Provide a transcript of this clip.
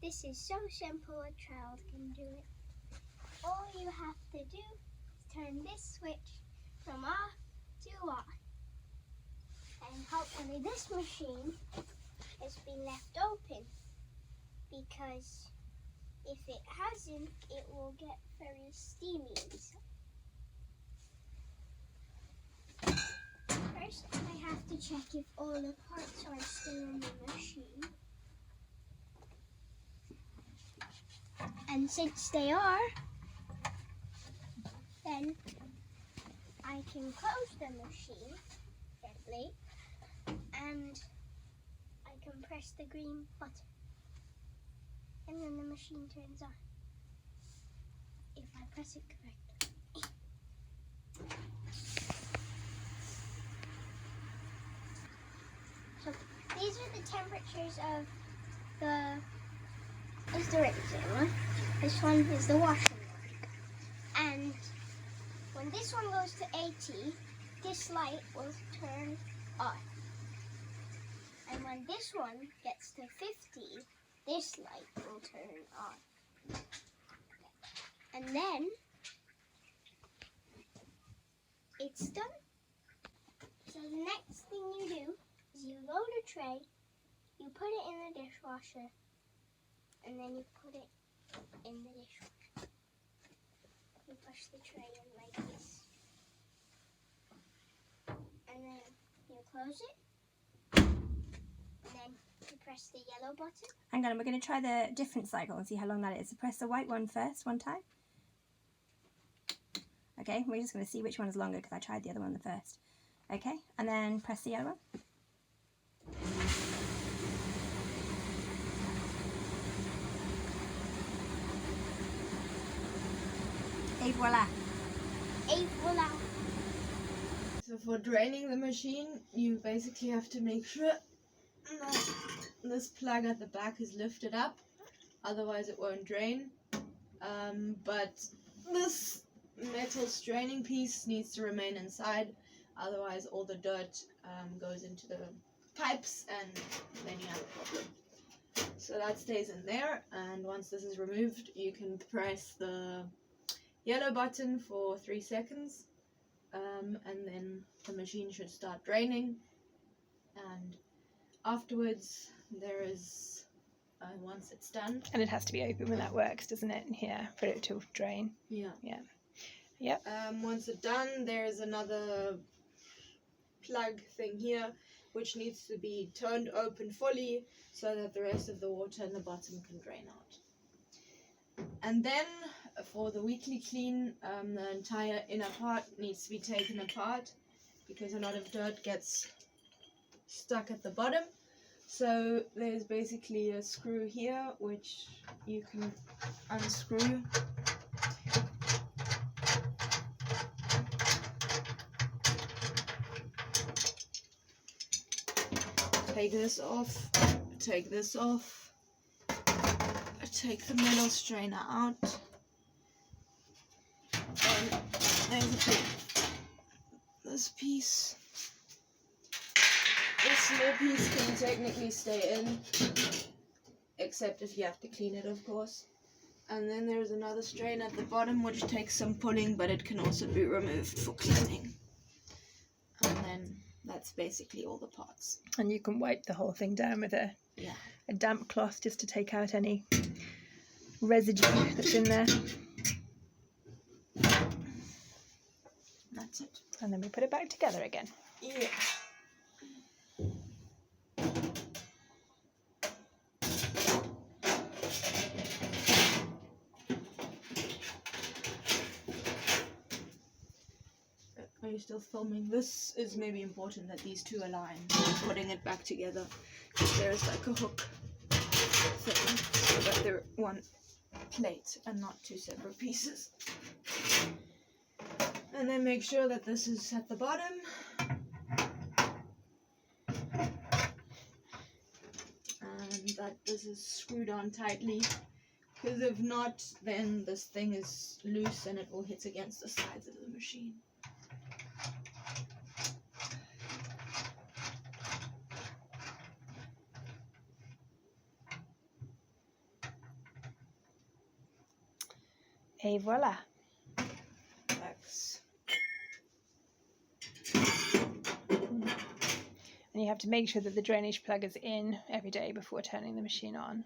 This is so simple a child can do it. All you have to do is turn this switch from off to on. And hopefully this machine has been left open, because if it hasn't, it will get very steamy. First, I have to check if all the parts are still in the machine. And since they are, then I can close the machine gently and I can press the green button. And then the machine turns on, if I press it correctly. So these are the temperatures of is the regular one. This one is the washing one. And when this one goes to 80, this light will turn on. And when this one gets to 50, this light will turn on. And then it's done. So the next thing you do is you load a tray, you put it in the dishwasher, and then you put it in the dishwasher. You push the tray in like this. And then you close it. And then you press the yellow button. Hang on, we're going to try the different cycle and see how long that is. So press the white one first, one time. Okay, we're just going to see which one is longer because I tried the other one the first. Okay, and then press the yellow one. Et voila. Et voila. So for draining the machine, you basically have to make sure that this plug at the back is lifted up, otherwise it won't drain. But this metal straining piece needs to remain inside, otherwise all the dirt goes into the pipes and then you have a problem. So that stays in there, and once this is removed you can press the yellow button for 3 seconds, and then the machine should start draining, and afterwards there is once it's done, And it has to be open when that works, doesn't it? Here, for it to drain. yeah. Yep. Once it's done, there's another plug thing here which needs to be turned open fully so that the rest of the water in the bottom can drain out. And then for the weekly clean, the entire inner part needs to be taken apart because a lot of dirt gets stuck at the bottom. So there's basically a screw here which you can unscrew. Take this off, take this off, take the metal strainer out, and there's a bit, this piece. This small piece can technically stay in, except if you have to clean it, of course. And then there's another strainer at the bottom which takes some pulling, but it can also be removed for cleaning. And then that's basically all the parts. And you can wipe the whole thing down with a damp cloth just to take out any residue that's in there. That's it. And then we put it back together again. Yeah. Are you still filming? This is maybe important that these two align. Putting it back together. There's like a hook thing so that they're one plate and not two separate pieces. And then make sure that this is at the bottom. And that this is screwed on tightly. Because if not, then this thing is loose and it will hit against the sides of the machine. Et voila. Thanks. And you have to make sure that the drainage plug is in every day before turning the machine on.